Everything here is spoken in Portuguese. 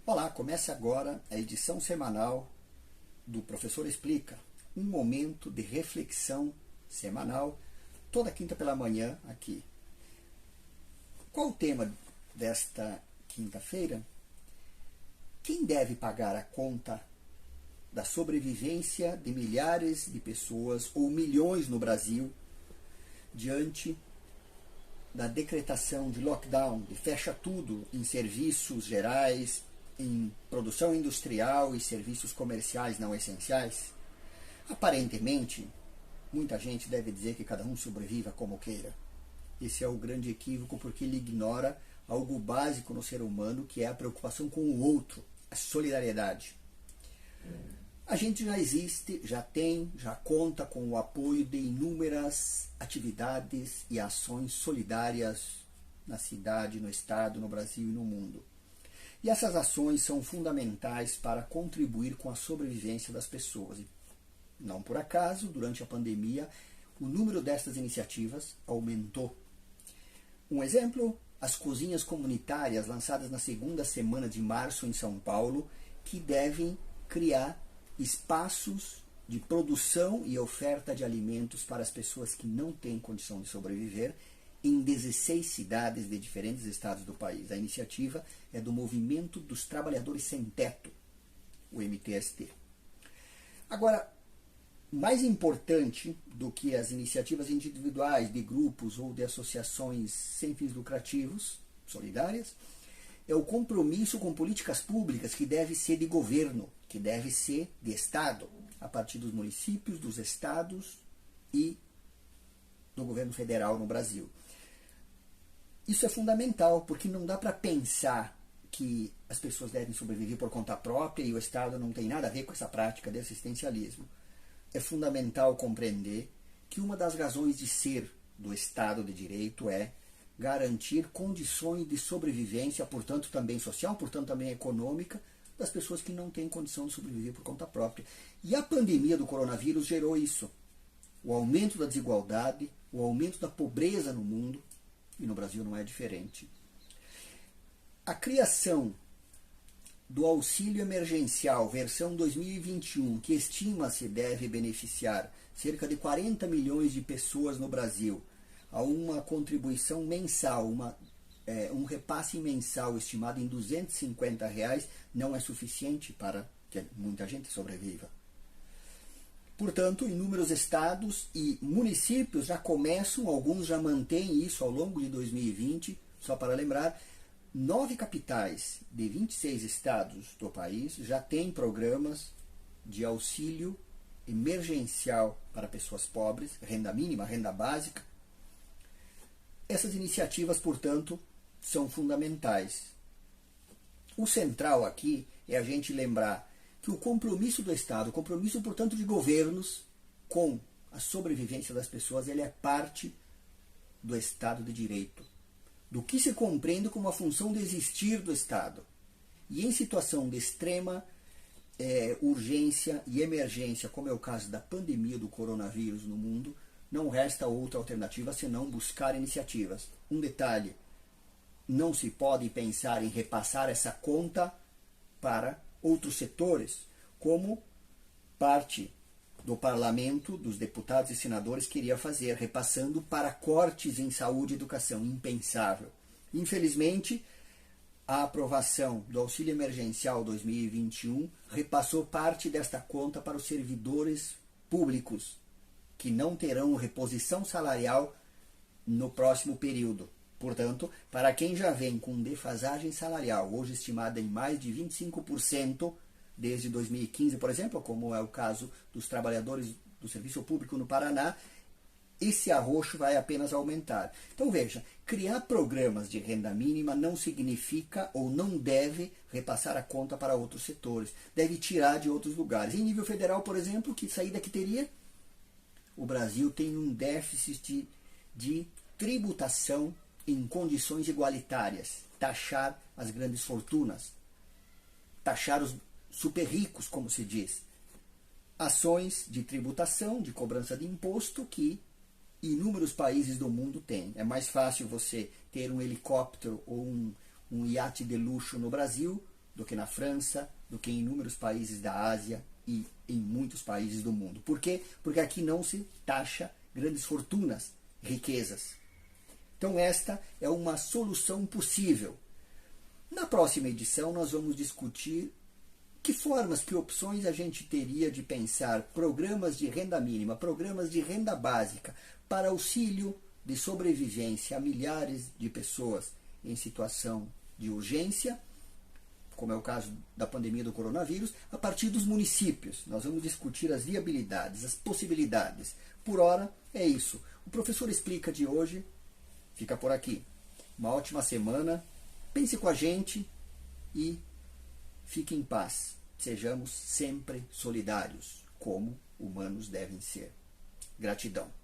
Olá, começa agora a edição semanal do Professor Explica, um momento de reflexão semanal, toda quinta pela manhã aqui. Qual o tema desta quinta-feira? Quem deve pagar a conta da sobrevivência de milhares de pessoas ou milhões no Brasil diante da decretação de lockdown, de fecha tudo em serviços gerais, em produção industrial e serviços comerciais não essenciais? Aparentemente, muita gente deve dizer que cada um sobreviva como queira. Esse é o grande equívoco, porque ele ignora algo básico no ser humano, que é a preocupação com o outro, a solidariedade. A gente já existe, já conta com o apoio de inúmeras atividades e ações solidárias na cidade, no estado, no Brasil e no mundo. E essas ações são fundamentais para contribuir com a sobrevivência das pessoas. E não por acaso, durante a pandemia, o número destas iniciativas aumentou. Um exemplo, as cozinhas comunitárias lançadas na segunda semana de março em São Paulo, que devem criar espaços de produção e oferta de alimentos para as pessoas que não têm condição de sobreviver em 16 cidades de diferentes estados do país. A iniciativa é do Movimento dos Trabalhadores Sem Teto, o MTST. Agora, mais importante do que as iniciativas individuais de grupos ou de associações sem fins lucrativos, solidárias, é o compromisso com políticas públicas que deve ser de governo, que deve ser de Estado, a partir dos municípios, dos estados e do governo federal no Brasil. Isso é fundamental, porque não dá para pensar que as pessoas devem sobreviver por conta própria e o Estado não tem nada a ver com essa prática de assistencialismo. É fundamental compreender que uma das razões de ser do Estado de Direito é garantir condições de sobrevivência, portanto também social, portanto também econômica, das pessoas que não têm condição de sobreviver por conta própria. E a pandemia do coronavírus gerou isso. O aumento da desigualdade, o aumento da pobreza no mundo, e no Brasil não é diferente. A criação do auxílio emergencial versão 2021, que estima-se deve beneficiar cerca de 40 milhões de pessoas no Brasil, a uma contribuição mensal, um repasse mensal estimado em R$250, não é suficiente para que muita gente sobreviva. Portanto, inúmeros estados e municípios já começam, alguns já mantêm isso ao longo de 2020, só para lembrar, 9 capitais de 26 estados do país já têm programas de auxílio emergencial para pessoas pobres, renda mínima, renda básica. Essas iniciativas, portanto, são fundamentais. O central aqui é a gente lembrar que o compromisso do Estado, o compromisso, portanto, de governos com a sobrevivência das pessoas, ele é parte do Estado de Direito, do que se compreende como a função de existir do Estado. E em situação de extrema urgência e emergência, como é o caso da pandemia do coronavírus no mundo, não resta outra alternativa senão buscar iniciativas. Um detalhe, não se pode pensar em repassar essa conta para outros setores, como parte do parlamento, dos deputados e senadores queria fazer, repassando para cortes em saúde e educação. Impensável. Infelizmente, a aprovação do auxílio emergencial 2021 repassou parte desta conta para os servidores públicos, que não terão reposição salarial no próximo período. Portanto, para quem já vem com defasagem salarial, hoje estimada em mais de 25% desde 2015, por exemplo, como é o caso dos trabalhadores do serviço público no Paraná, esse arroxo vai apenas aumentar. Então veja, criar programas de renda mínima não significa ou não deve repassar a conta para outros setores, deve tirar de outros lugares. Em nível federal, por exemplo, que saída que teria? O Brasil tem um déficit de tributação em condições igualitárias, taxar as grandes fortunas, taxar os super ricos, como se diz. Ações de tributação, de cobrança de imposto que inúmeros países do mundo têm. É mais fácil você ter um helicóptero ou um iate de luxo no Brasil do que na França, do que em inúmeros países da Ásia e em muitos países do mundo. Por quê? Porque aqui não se taxa grandes fortunas, riquezas. Então esta é uma solução possível. Na próxima edição nós vamos discutir que formas, que opções a gente teria de pensar programas de renda mínima, programas de renda básica para auxílio de sobrevivência a milhares de pessoas em situação de urgência, como é o caso da pandemia do coronavírus, a partir dos municípios. Nós vamos discutir as viabilidades, as possibilidades. Por hora, é isso. O Professor Explica de hoje fica por aqui. Uma ótima semana. Pense com a gente e fique em paz. Sejamos sempre solidários, como humanos devem ser. Gratidão.